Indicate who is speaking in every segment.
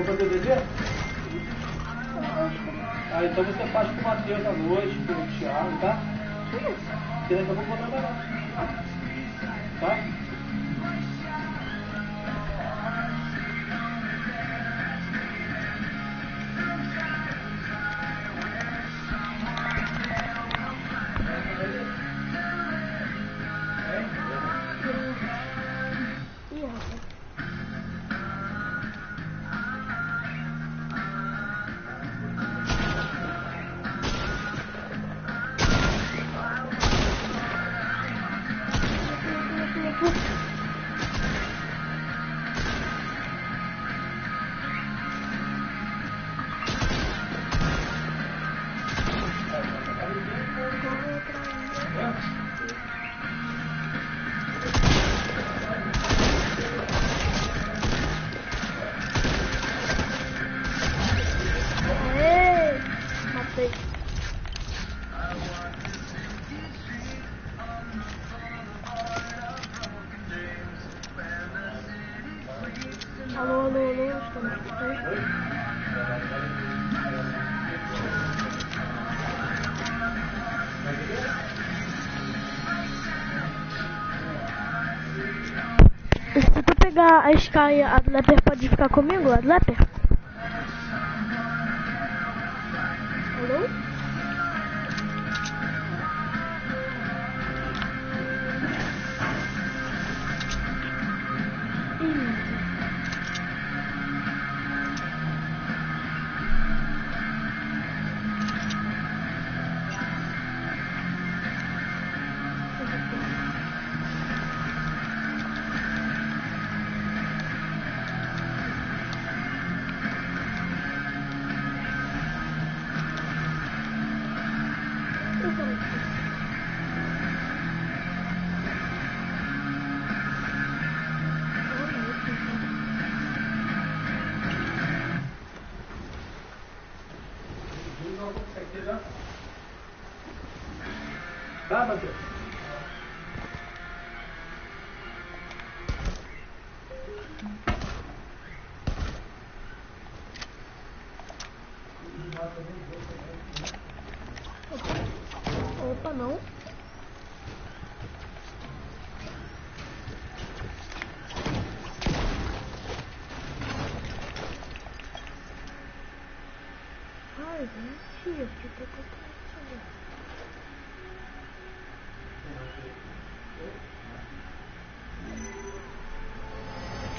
Speaker 1: fazer o dever? Ah, então você faz com o Matheus à noite, com o Thiago, tá? Porque daqui a pouco eu vou trabalhar. Tá?
Speaker 2: Alô, estamos aqui. Se tu pegar a Sky, a Adlepper pode ficar comigo? Adlepper? Alô?
Speaker 1: Tá, Matheus?
Speaker 2: Opa, não. Ai, gente, o que tá acontecendo?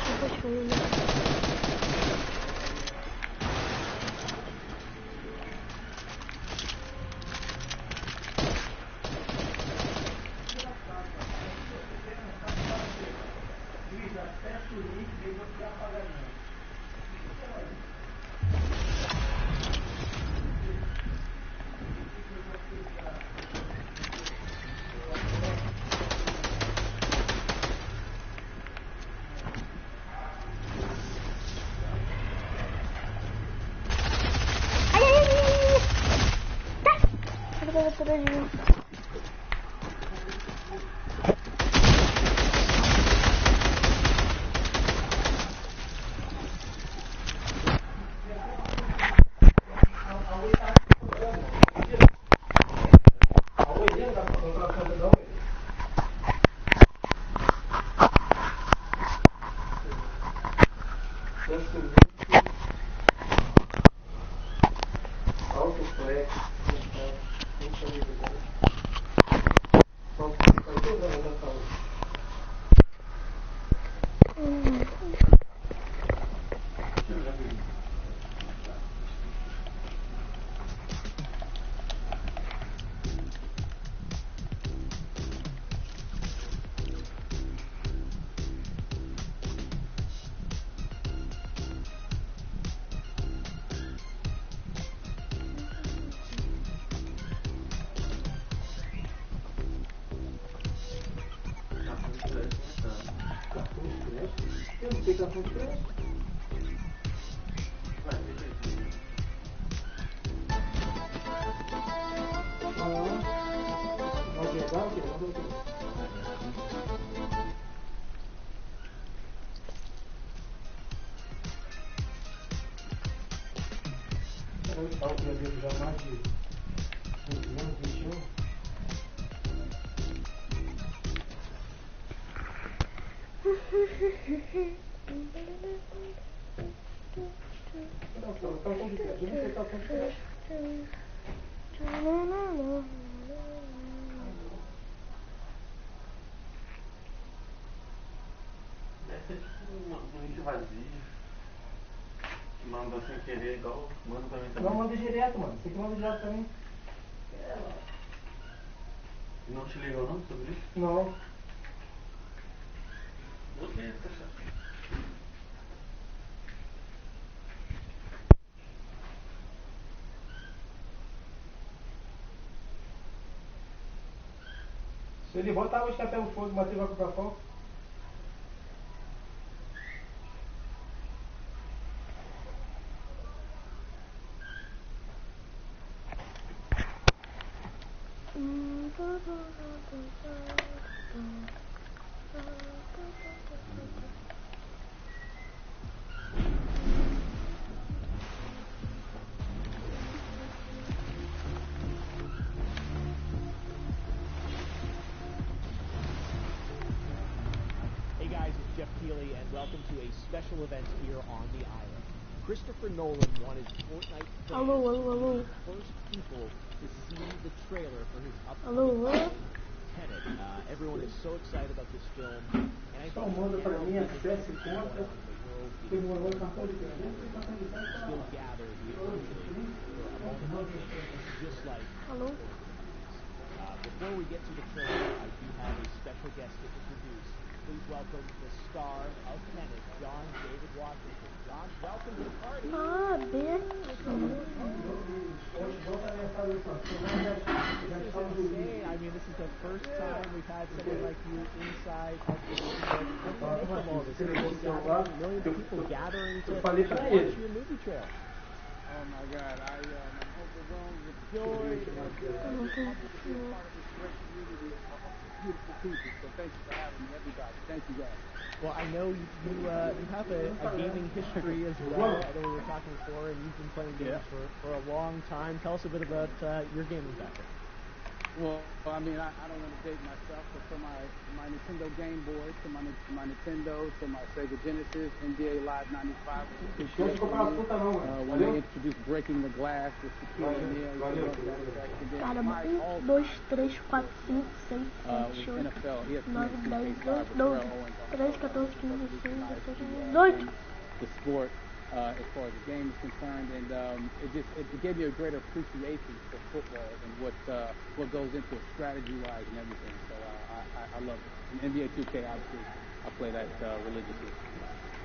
Speaker 2: Depois foi, né?
Speaker 1: Eu não sei cartão de crédito. Vai pegar o que? não está o criador já há mais de 20 anos, 21. Não, tá o tom de pé. Devia ser o tom de pé.
Speaker 3: Deve ser tipo um vídeo vazio. Que manda sem querer, igual manda pra mim também.
Speaker 1: Não, manda direto, mano. Você que manda direto pra mim.
Speaker 3: E não te ligou não sobre isso?
Speaker 1: Não.
Speaker 3: Você, tá chato.
Speaker 1: Se ele botar hoje café no fogo, bater vai comprar fogo.
Speaker 4: Hey guys, it's Jeff Keighley, and welcome to a special event here on the island. Christopher Nolan wanted Fortnite fans
Speaker 2: Alô,
Speaker 4: to
Speaker 2: alô,
Speaker 4: be
Speaker 2: alô.
Speaker 4: the first people to see the trailer for his
Speaker 2: Alô,
Speaker 4: upcoming
Speaker 2: alô.
Speaker 4: film, Tenet. Everyone is so excited about this film, and I
Speaker 1: Só
Speaker 4: think
Speaker 1: manda para
Speaker 4: now
Speaker 1: mim,
Speaker 4: given
Speaker 1: acesse,
Speaker 4: what's going
Speaker 1: conta.
Speaker 4: on in the world, it
Speaker 1: Tem
Speaker 4: is
Speaker 1: um cartão de crédito. Cartão de crédito tá
Speaker 4: still
Speaker 1: lá.
Speaker 4: gather virtually for a moment, just like
Speaker 2: Alô?
Speaker 4: before we get to the trailer, I do have a special guest to introduce. Please welcome the star of Tenet, John David Washington. John, welcome to the party.
Speaker 2: Ah, bem.
Speaker 4: I mean, this is the first time we've had someone like you inside of the movie. How do you make of all this? Millions of people gathering to watch your movie trailer.
Speaker 5: Oh my God, I'm overwhelmed with joy and humbled to be a part of this great community of beautiful people. So thank you for having me, everybody. Thank you guys.
Speaker 4: Well, I know you have a gaming history as well. I know we were talking before, and you've been playing games for a long time. Tell us a bit about your gaming background.
Speaker 5: Well, I mean, I don't want to date myself, but from my Nintendo Game Boy to my Nintendo to my Sega Genesis, NBA Live 95 when they introduced Breaking the Glass with Shaquille O'Neal.
Speaker 2: Cara, 1, 2, 3, 4, 5, 6, 7, 8, 9, 10, 11, 12, 13, 14, 15, 16, 17, 18.
Speaker 5: The sport, as far as the game is concerned, and it gave me a greater appreciation for football and what goes into it strategy-wise and everything. So I love it. And NBA 2K, obviously, I play that religiously.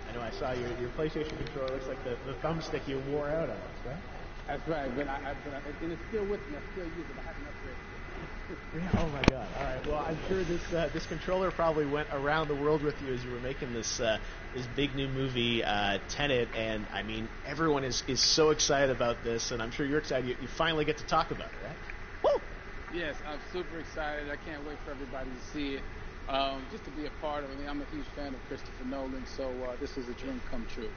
Speaker 4: I know I saw your PlayStation controller. Looks like the thumbstick you wore out on us, right?
Speaker 5: That's right, but and it's still with me. I still use it. I haven't upgraded it.
Speaker 4: Oh my God! All right. Well, I'm sure this controller probably went around the world with you as you were making this big new movie, Tenet, and I mean everyone is so excited about this, and I'm sure you're excited. You finally get to talk about it, right? Woo!
Speaker 5: Yes, I'm super excited. I can't wait for everybody to see it. Just to be a part of it. I mean, I'm a huge fan of Christopher Nolan, so this is a dream come true.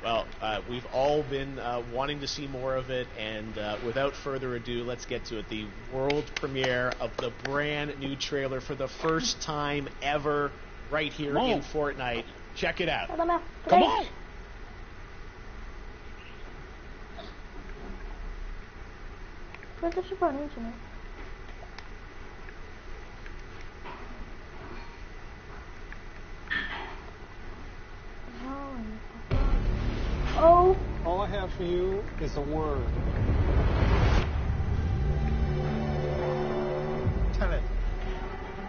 Speaker 4: Well, we've all been wanting to see more of it, and without further ado, let's get to it. The world premiere of the brand new trailer for the first time ever right here in Fortnite. Check it out. Come on!
Speaker 2: Coisa diferente, né? Oh.
Speaker 6: All I have for you is a word. Tenet.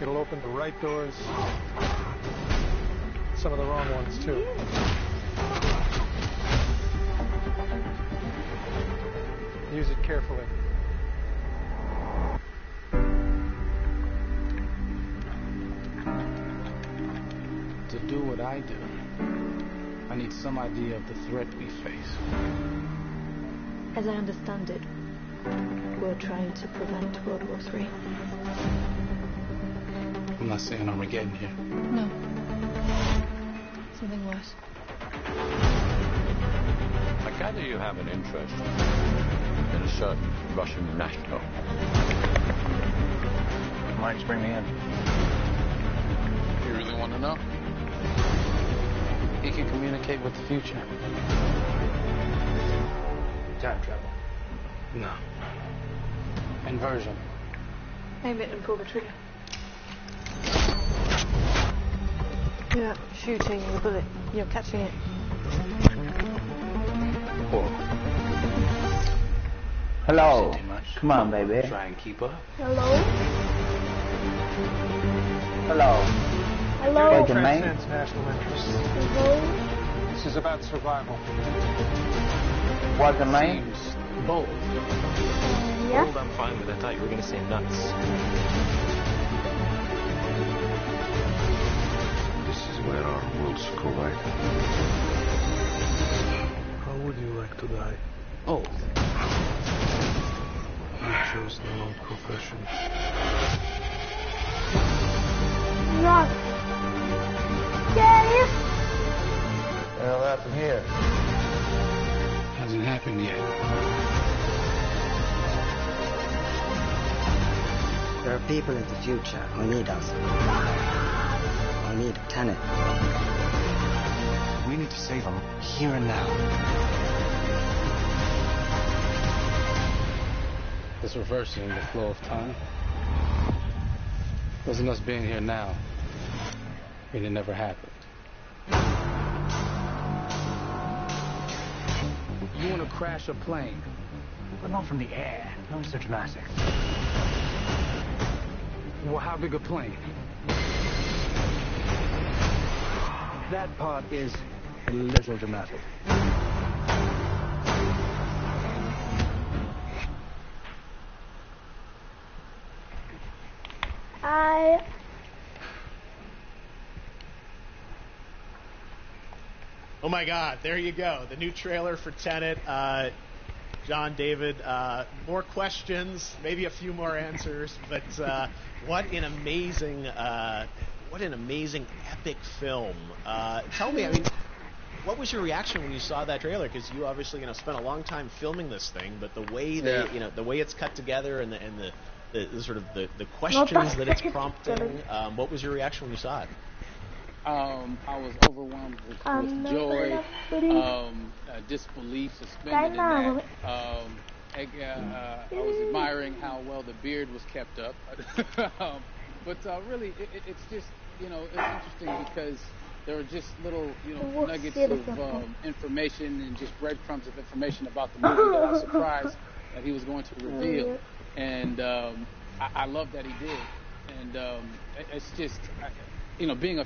Speaker 6: It'll open the right doors, some of the wrong ones too. Use it carefully.
Speaker 7: To do what I do, I need some idea of the threat we face.
Speaker 8: As I understand it, we're trying to prevent World War III.
Speaker 7: I'm not saying Armageddon here.
Speaker 8: No. Something worse.
Speaker 9: I gather you have an interest and a certain Russian national.
Speaker 6: Mind just bring me in?
Speaker 7: You really want to know? He can communicate with the future.
Speaker 6: Time travel.
Speaker 7: No. Inversion.
Speaker 8: Aim it and pull the trigger. You're shooting the bullet. You're catching it.
Speaker 7: Whoa.
Speaker 10: Hello. Come on, baby.
Speaker 7: Try and keep up.
Speaker 2: Hello?
Speaker 10: Hello.
Speaker 2: Hello?
Speaker 10: What's your name?
Speaker 6: Transcends national interests.
Speaker 2: Hello?
Speaker 6: This is about survival.
Speaker 10: What's your name?
Speaker 7: Bold.
Speaker 2: Yeah?
Speaker 9: Bold, I'm fine with. I thought you were going to say nuts.
Speaker 6: This is where our worlds collide. How would you like to die?
Speaker 7: Oh.
Speaker 6: You chose the wrong profession.
Speaker 2: Run. Daddy!
Speaker 6: Hell happened here.
Speaker 7: Hasn't happened yet.
Speaker 10: There are people in the future who need us. Who need a tenant.
Speaker 7: We need to save them here and now. It's reversing the flow of time. Wasn't us being here now, it never happened. You want to crash a plane, but not from the air. No, it's so dramatic. Well, how big a plane? That part is a little dramatic.
Speaker 4: Oh my God, there you go. The new trailer for Tenet. John, David, more questions, maybe a few more answers, but what an amazing epic film. Tell me, I mean, what was your reaction when you saw that trailer? Because you obviously, spent a long time filming this thing, but the way the way it's cut together and the sort of the questions that it's prompting, what was your reaction when you saw it?
Speaker 5: I was overwhelmed with joy, disbelief suspended in that. I was admiring how well the beard was kept up. But really, it's just, it's interesting because there were just little, nuggets of information and just breadcrumbs of information about the movie that I was surprised that he was going to reveal. And I love that he did. And it's just... being a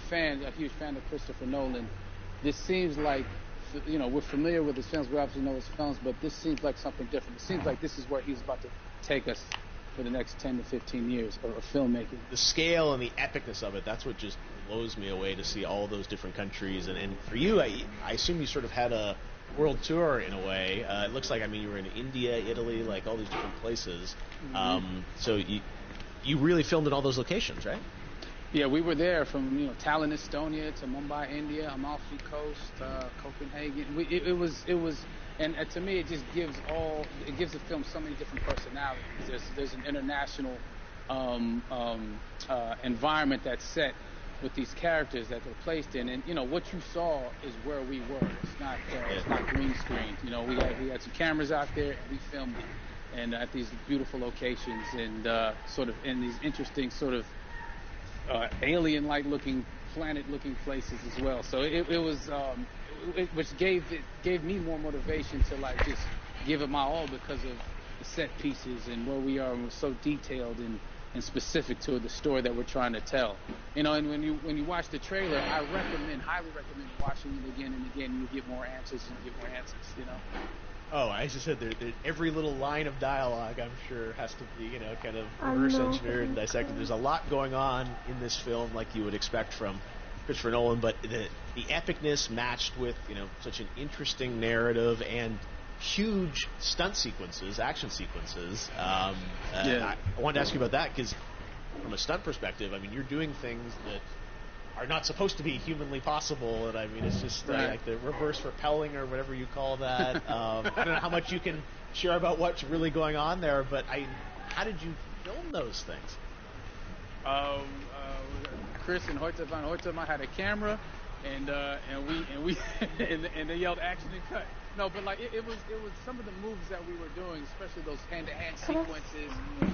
Speaker 5: huge fan of Christopher Nolan, this seems like, we're familiar with his films, we obviously know his films, but this seems like something different. It seems like this is where he's about to take us for the next 10 to 15 years of filmmaking.
Speaker 4: The scale and the epicness of it, that's what just blows me away, to see all those different countries. And for you, I assume you sort of had a world tour in a way. It looks like, you were in India, Italy, like all these different places. Mm-hmm. So you really filmed in all those locations, right?
Speaker 5: Yeah, we were there from Tallinn, Estonia, to Mumbai, India, Amalfi Coast, Copenhagen. It was, and to me, it just gives the film so many different personalities. There's an international environment that's set with these characters that they're placed in, and what you saw is where we were. It's not green screen. We had some cameras out there, and we filmed it, and at these beautiful locations, and sort of in these interesting sort of alien-like looking, planet-looking places as well. So it was, which gave me more motivation to just give it my all because of the set pieces and where we are, and we're so detailed and specific to the story that we're trying to tell. And when you watch the trailer, I highly recommend watching it again and again. And you get more answers and you get more answers.
Speaker 4: Oh, as you said, every little line of dialogue, I'm sure, has to be, kind of reverse engineered and dissected. There's a lot going on in this film, like you would expect from Christopher Nolan, but the epicness matched with, such an interesting narrative and huge stunt sequences, action sequences. I wanted to ask you about that, because from a stunt perspective, you're doing things that are not supposed to be humanly possible. And I mean, it's just like the reverse repelling or whatever you call that. I don't know how much you can share about what's really going on there, but how did you film those things?
Speaker 5: Chris and Hoyte van Hoytema had a camera, and we and they yelled action and cut. No, but like it was some of the moves that we were doing, especially those hand-to-hand sequences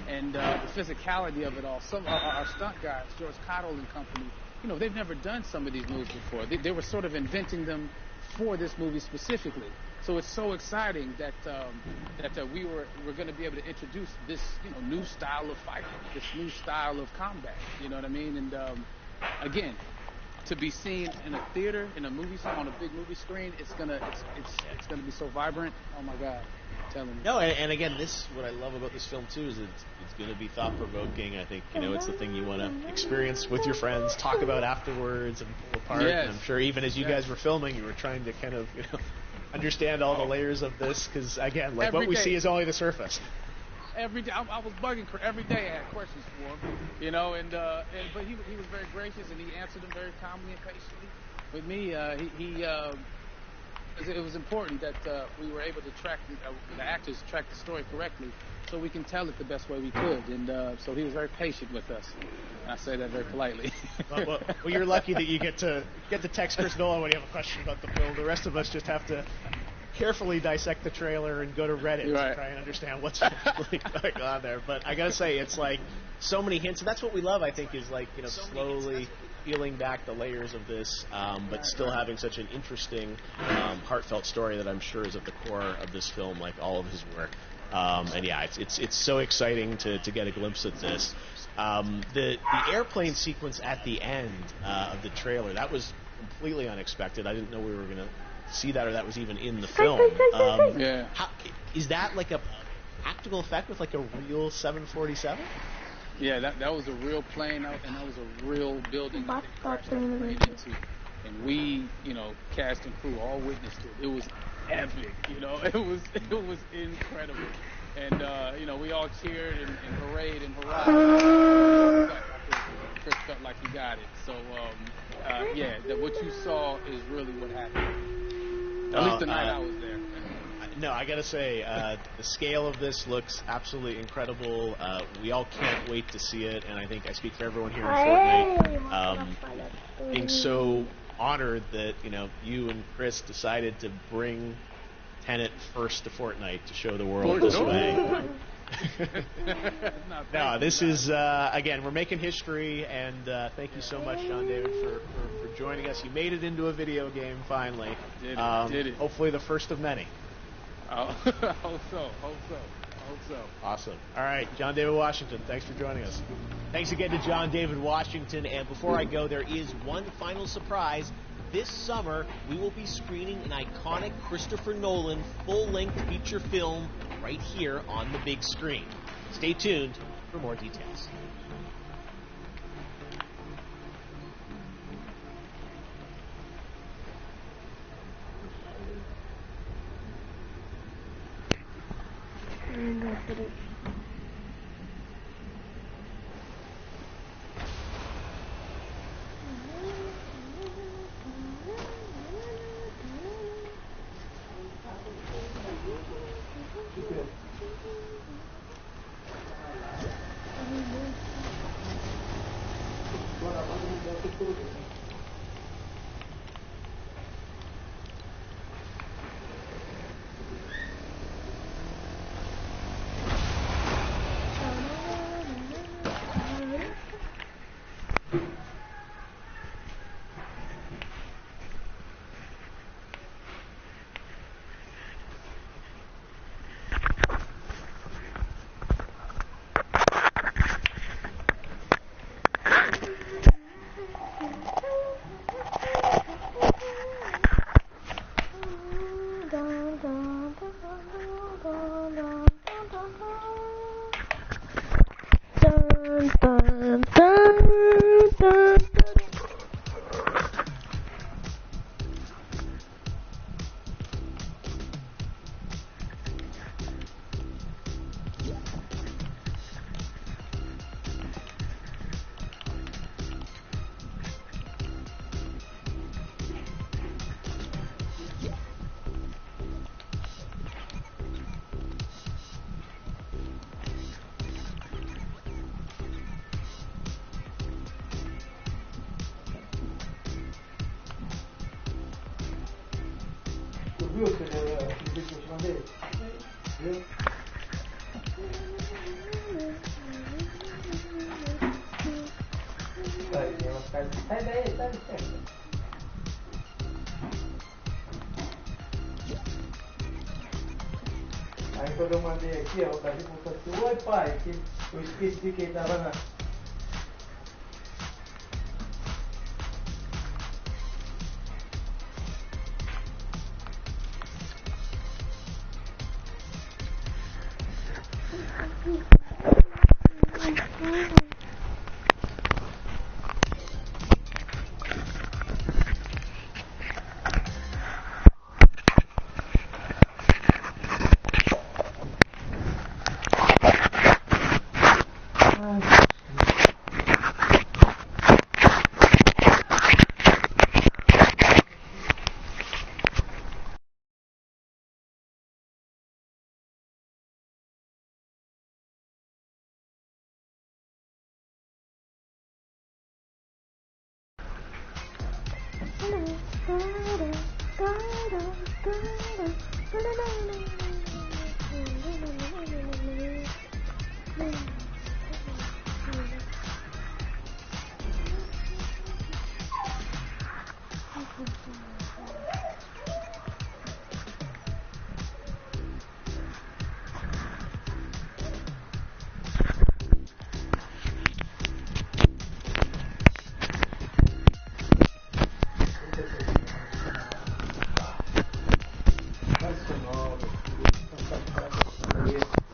Speaker 5: and the physicality of it all. Some our stunt guys, George Cottle and company, you know, they've never done some of these moves before. They were sort of inventing them for this movie specifically. So it's so exciting that we're going to be able to introduce this, you know, new style of fighting, this new style of combat. You know what I mean? And again, to be seen in a theater, in a movie, on a big movie screen, it's gonna be so vibrant. Oh my God, I'm telling you.
Speaker 4: No, and again, what I love about this film too is it's gonna be thought provoking. I think, you know, it's the thing you want to experience with your friends, talk about afterwards, and pull apart.
Speaker 5: Yes.
Speaker 4: And I'm sure even as you guys were filming, you were trying to kind of, you know, understand all the layers of this, because again, like what we see is only the surface.
Speaker 5: Every day, I was bugging every day. I had questions for him, you know, but he was very gracious, and he answered them very calmly and patiently. With me, it was important that we were able to track the actors track the story correctly, so we can tell it the best way we could. And so he was very patient with us. And I say that very politely.
Speaker 4: well, you're lucky that you get to text Chris Nolan when you have a question about the film. The rest of us just have to carefully dissect the trailer and go to Reddit to try and understand what's really going on there. But I gotta say, it's like so many hints, and that's what we love, I think, is like, you know, slowly peeling back the layers of this, but still having such an interesting, heartfelt story that I'm sure is at the core of this film, like all of his work. And yeah, it's so exciting to get a glimpse at this. The airplane sequence at the end of the trailer, that was completely unexpected. I didn't know we were gonna see that, or that was even in the film. Is that like a practical effect with like a real 747?
Speaker 5: Yeah, that was a real plane, and that was a real building that they crashed that plane into. And we, you know, cast and crew all witnessed it. It was epic, you know. It was incredible. And you know, we all cheered and hurrayed and hurrah. Chris felt like he got it. So yeah, what you saw is really what happened. At least the night I was there.
Speaker 4: No, I gotta say, the scale of this looks absolutely incredible. We all can't wait to see it, and I think I speak for everyone here in Fortnite, being so honored that, you know, you and Chris decided to bring Tenet first to Fortnite to show the world this way. No, this is again, we're making history, and thank you so much, John David, for joining us. You made it into a video game finally.
Speaker 5: Did it.
Speaker 4: Hopefully the first of many.
Speaker 5: Hope so.
Speaker 4: Awesome. All right, John David Washington, thanks for joining us. Thanks again to John David Washington. And before I go, there is one final surprise. This summer, we will be screening an iconic Christopher Nolan full-length feature film right here on the big screen. Stay tuned for more details.
Speaker 1: viu aquele vídeo que eu te mandei? Viu? Sai daí, sai daí. Aí quando eu mandei aqui, ó, o Davi falou assim, oi pai, que eu esqueci que ele tava na...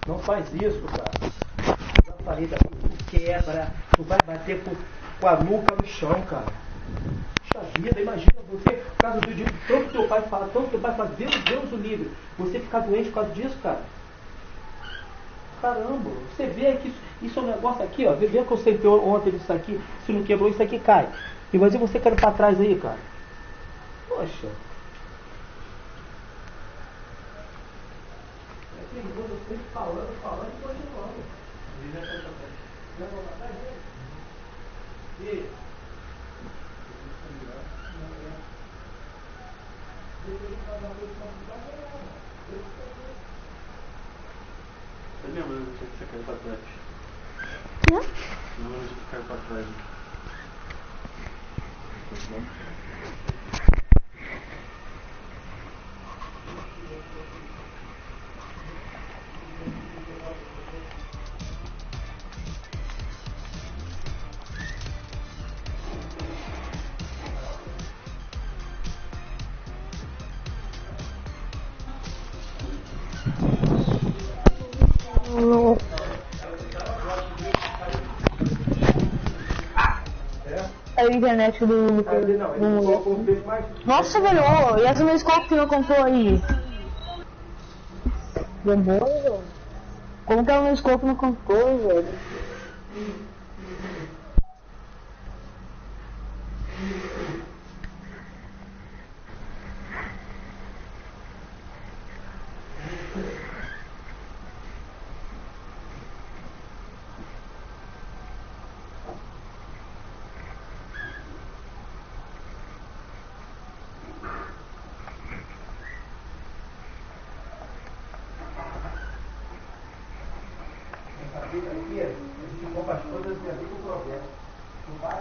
Speaker 1: Não faz isso, cara. Já falei, tu quebra, tu vai bater com a nuca no chão, cara. Puxa vida, imagina você, por causa do tanto teu pai fala, Deus o livre, você ficar doente por causa disso, cara. Caramba, você vê que isso é um negócio aqui, ó. Vê que eu sentei ontem isso aqui, se não quebrou, isso aqui cai. Imagina você caindo pra trás aí, cara. Poxa. Você falando e continuando. E aí?
Speaker 3: Eu lembro do que você caiu pra trás. Não lembro de que caiu pra trás.
Speaker 2: A internet do... Nossa, velho, ó, e essa escopo que eu comprou aí? Demônio? Como que ela escopo não comprou, velho?
Speaker 1: Aqui, a gente compra as coisas e ali com o progresso. Não vai ter